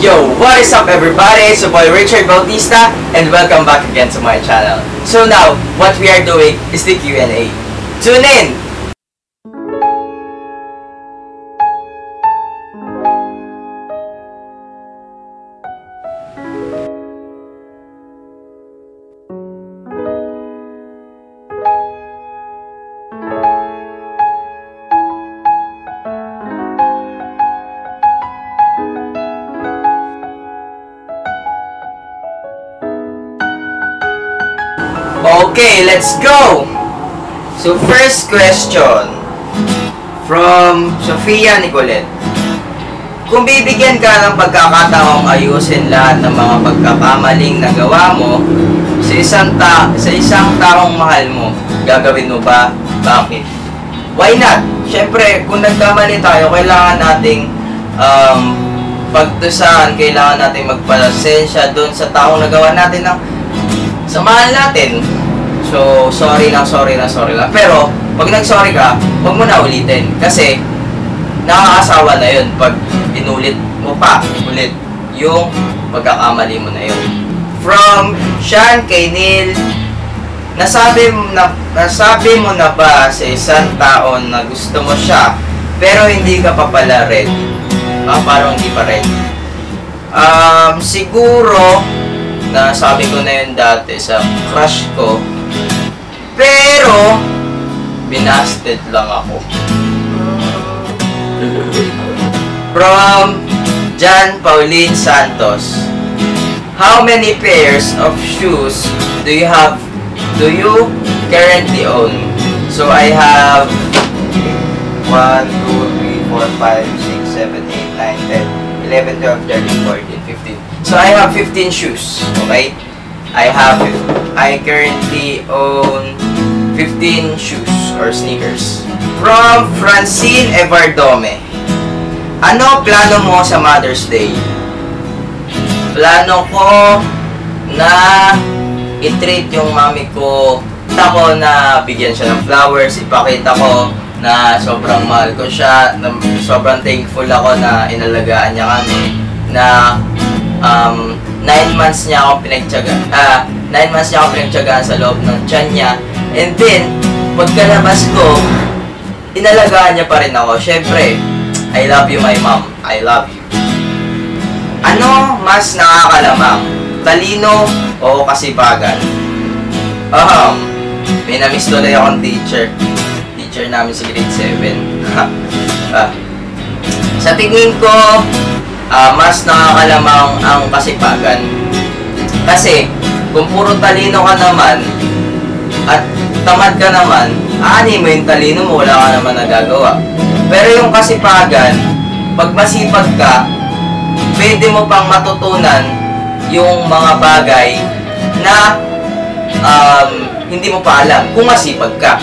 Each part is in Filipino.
Yo, what is up everybody? It's your boy Richard Bautista and welcome back again to my channel. So now, what we are doing is the Q&A. Tune in! Okay, let's go! So, first question from Sofia Nicolet. Kung bibigyan ka ng pagkakataong ayusin lahat ng mga pagkakamaling nagawa mo sa isang taong mahal mo, gagawin mo ba? Bakit? Why not? Siyempre, kung nagkamali tayo, kailangan nating pagtusan, kailangan nating magpasensya doon sa taong nagawa natin ng sa mahal natin. So, sorry lang. Pero, pag nag-sorry ka, huwag mo na ulitin. Kasi, nakakasawa na yun pag inulit mo pa ulit yung pagkakamali mo na yun. From Sean kay Neil, nasabi mo na ba sa isang taon na gusto mo siya, pero hindi ka pa pala red? Parang hindi pa red. Siguro, nasabi ko na yun dati sa crush ko, pero binasted lang ako. From John Pauline Santos, how many pairs of shoes do you currently own? So I have 1, 2, 3, 4, 5, 6, 7, 8, 9, 10, 11, 12, 13, 14, 15. So I have 15 shoes, okay? I currently own 15 shoes or sneakers. From Francine Evardome, ano plano mo sa Mother's Day? Plano ko na i-treat yung mami ko. Ako na bigyan siya ng flowers, ipakita ko na sobrang mahal ko siya, na sobrang thankful ako na inalagaan niya kami, na 9 months niya akong pinagtiyagaan sa loob ng tiyan niya. And then, pagkalabas ko, inalagaan niya pa rin ako. Syempre, I love you my mom. I love you. Ano mas nakakalamang? Talino o kasipagan? May namiss tuloy akong teacher. Teacher namin sa grade 7. Sa tingin ko, mas nakakalamang ang kasipagan. Kasi, kung puro talino ka naman, at tamad ka naman, mo yung talino mo, wala ka naman nagagawa. Pero yung kasipagan, pag masipag ka, pwede mo pang matutunan yung mga bagay na hindi mo pa alam kung masipag ka.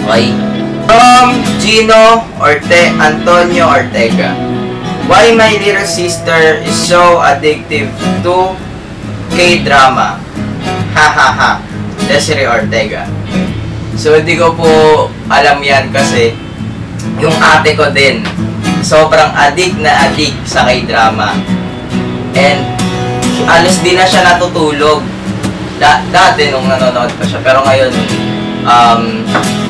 Okay? From Gino Antonio Ortega, why my little sister is so addictive to K-drama? Hahaha. Desiree Ortega. So, hindi ko po alam yan kasi yung ate ko din, sobrang addict sa K-drama. And, alos di na siya natutulog. Dati nung nanonood pa siya. Pero ngayon,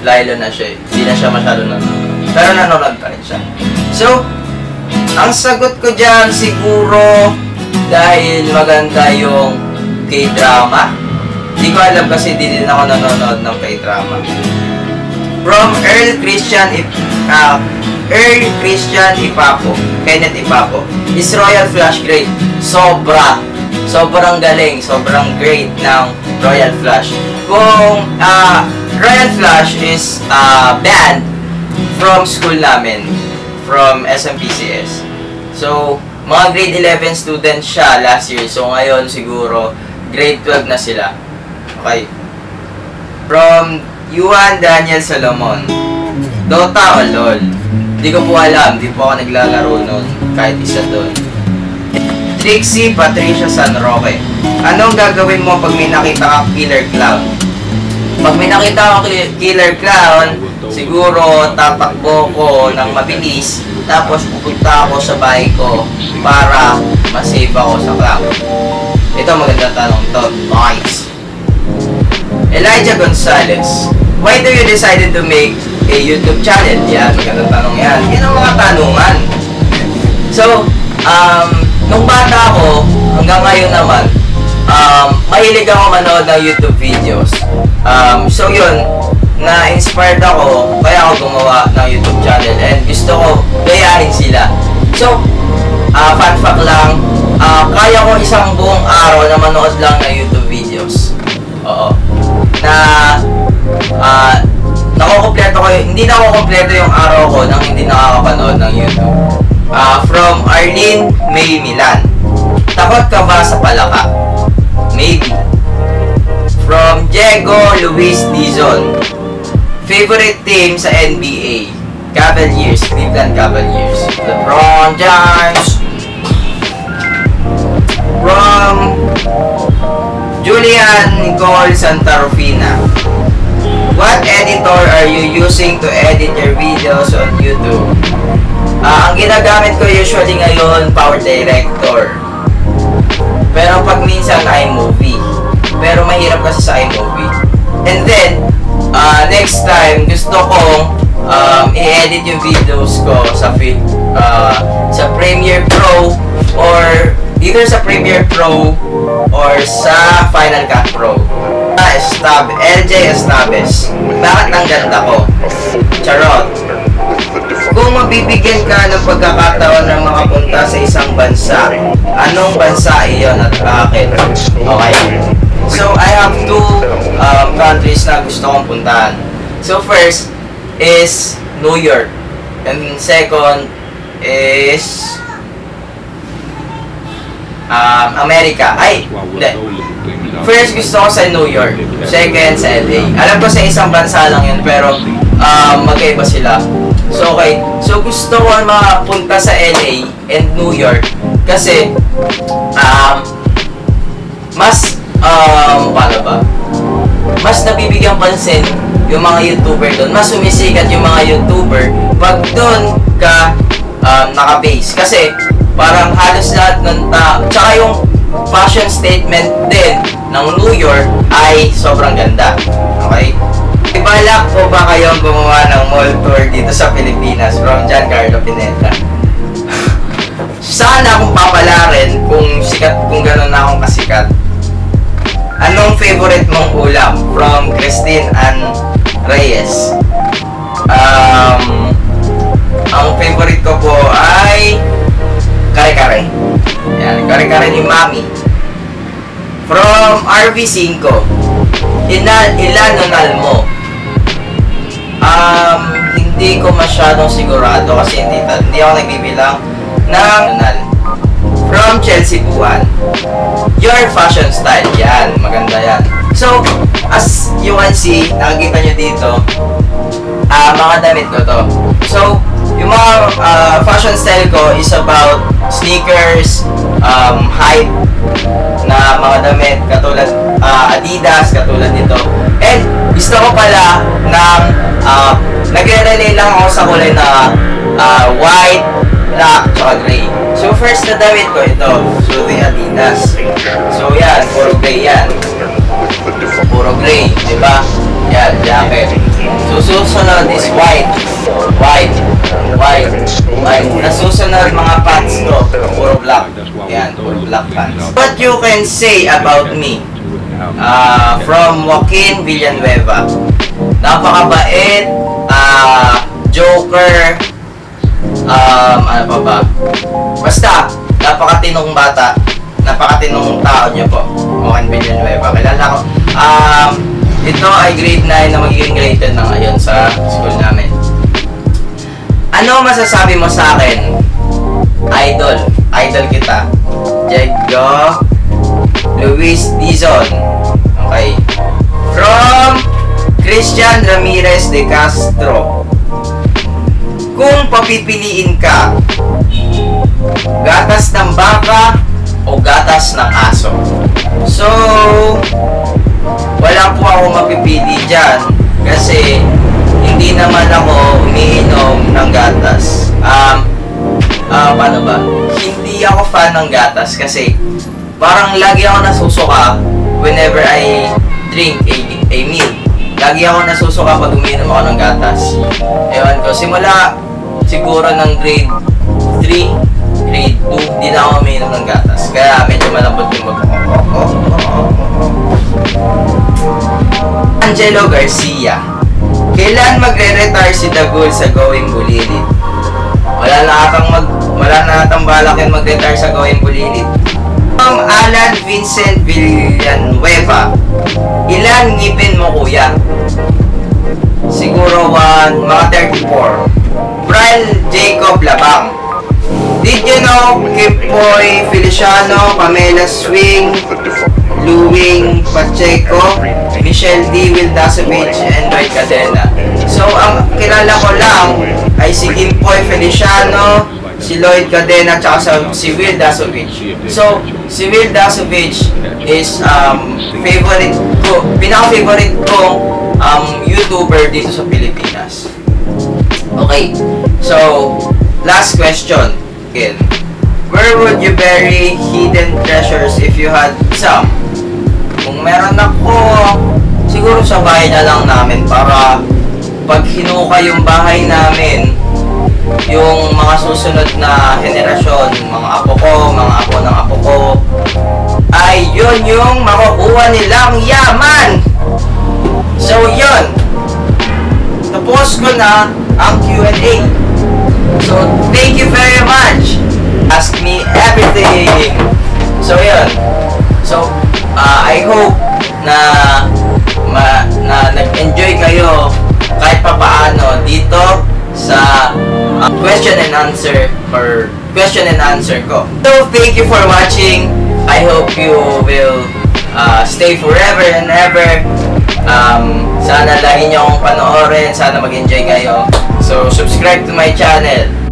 lilo na siya. Hindi na siya masyado nanonood. Pero nanonood pa rin siya. So, ang sagot ko dyan siguro dahil maganda yung K-drama. Hindi ko alam kasi di din ako nanonood ng K-drama. From Earl Christian Ipapo, Kenneth Ipapo, is Royal Flush great? Sobrang galing, sobrang great ng Royal Flush. Kung Royal Flush is band from school namin, from SMPCS. So, mga grade 11 students siya last year. So, ngayon siguro grade 12 na sila. Okay. From Juan Daniel Solomon, Dota o LOL? Hindi ko po alam. Hindi po ako naglalaro nun. Kahit isa doon. Trixie Patricia San Roque, anong gagawin mo pag may nakita kang killer clown? Pag may nakita kang killer clown, siguro tatakbo ko ng mabilis tapos pupunta ako sa bahay ko para masave ako sa cloud? Ito magandang tanong to. Nice. Elijah Gonzalez, why do you decided to make a YouTube channel? Yan, magandang tanong yan. Yan ang mga tanungan. So, nung bata ako, hanggang ngayon naman, mahilig ako manood ng YouTube videos. So yun, na-inspired ako, kaya ako gumawa ng YouTube channel and gusto ko gayahin sila. So, fun fact lang, kaya ko isang buong araw na manood lang ng YouTube videos. Oo. Nakukumpleto ko, hindi nakukumpleto yung araw ko nang hindi nakakapanood ng YouTube. From Arlene May Milan, takot ka ba sa palaka? Maybe. From Diego Luis Dizon, favorite team sa NBA? Cavaliers, Cleveland Cavaliers. LeBron James. From Julian Nicole Santarofina, what editor are you using to edit your videos on YouTube? Ang ginagamit ko usually ngayon, Power Director. Pero pag minsan, iMovie. Pero mahirap kasi sa iMovie. And then, next time, gusto kong i-edit yung videos ko sa Premiere Pro or either sa Premiere Pro or sa Final Cut Pro. LJ Estabes, bakit ang ganda ko? Charot. Kung mabibigyan ka ng pagkakataon ng makapunta sa isang bansa, anong bansa iyon at bakit? Okay. So, I have two countries na gusto kong puntahan. So, first is New York. And second is America. Ay, hindi. First gusto ko sa New York. Second sa LA. Alam ko sa isang bansa lang yun, pero magkaiba sila. So, okay. So, gusto ko makapunta sa LA and New York kasi paano ba? Mas nabibigyan pansin yung mga YouTuber doon. Mas sumisikat yung mga YouTuber pag doon ka naka-base. Kasi parang halos lahat ng tsaka yung fashion statement din ng New York ay sobrang ganda. Okay? Ibalak po ba kayong gumawa ng mall tour dito sa Pilipinas? From Giancarlo Pineda. Sana akong papalarin kung gano'n na akong kasikat. Anong favorite mong ulam? From Christine Ann Reyes. Ang favorite ko po ay kare-kare. Yan, kare-kare ni Mami. From RV5, ilan mo? Hindi ko masyadong sigurado kasi hindi ako nagbibilang ng nunal. From Chelsea Buwan, your fashion style. Yan, maganda yan. So, as you can see, nakikita nyo dito, mga damit ko to. So, yung mga fashion style ko is about sneakers, hype na mga damit, katulad Adidas, katulad nito. And gusto ko pala ng nagre-relay lang ako sa kulay na white, black, tsaka gray. So first na damit ko ito, so the Adidas. So yan, puro gray yan. Puro gray, diba? Yan, jacket. So susunod is white. Nasusunod mga pants ko, puro black. Yan, puro black pants. What you can say about me? From Joaquin Villanueva. Napakabait, joker, ano pa ba? Basta, napakatinong bata, napakatinong tao niya po. Joaquin Villanueva. Kilala ko. Ito ay grade 9 na magiging grade 10 na ngayon sa school namin. Ano masasabi mo sa akin? Idol kita. Diego Luis Dizon. Okay. From Christian Ramirez de Castro. Kung papipiliin ka, gatas ng baka o gatas ng aso? So, wala po ako mapipili dyan kasi hindi naman ako umiinom ng gatas. paano ba? Hindi ako fan ng gatas kasi parang lagi ako nasusuka whenever I drink a meal. Lagi ako nasusuka pag uminom ako ng gatas. Ewan ko, simula siguro ng grade 3, grade 2, di na ako uminom ng gatas. Kaya medyo malambot yung Angelo Garcia. Kailan magre-retire si Dagul sa Going Bulilit? Wala na atang balak yung mag-retire sa Going Bulilit. Alan Vincent Villanueva. Ilan ngipin mo, kuya? Siguro mga 34. Brian Jacob Labang. Did you know Kipoy Feliciano, Pamela Swing, Luwing Pacheco, Michelle D. Wildasovich, and Lloyd Cadena? So, ang kilala ko lang ay si Kipoy Feliciano, si Lloyd Cadena, tsaka si Wildasovich. So, si Wildasovich is pinaka-favorite kong YouTuber dito sa Pilipinas. Okay, so, last question. Where would you bury hidden treasures if you had some? Kung meron ako, siguro sa bahay na lang namin para pag hinuka yung bahay namin, yung mga susunod na henerasyon, mga apo ko, mga apo ng apo ko, ay yun yung makukuha nilang yaman. So yun, tapos ko na ang Q&A. So thank you very much. Ask me everything. So yun. So I hope na nag-enjoy kayo kahit papaano dito sa question and answer ko. So thank you for watching. I hope you will stay forever and ever. Sana lagi niyo akong panoorin. Sana mag-enjoy kayo. So subscribe to my channel.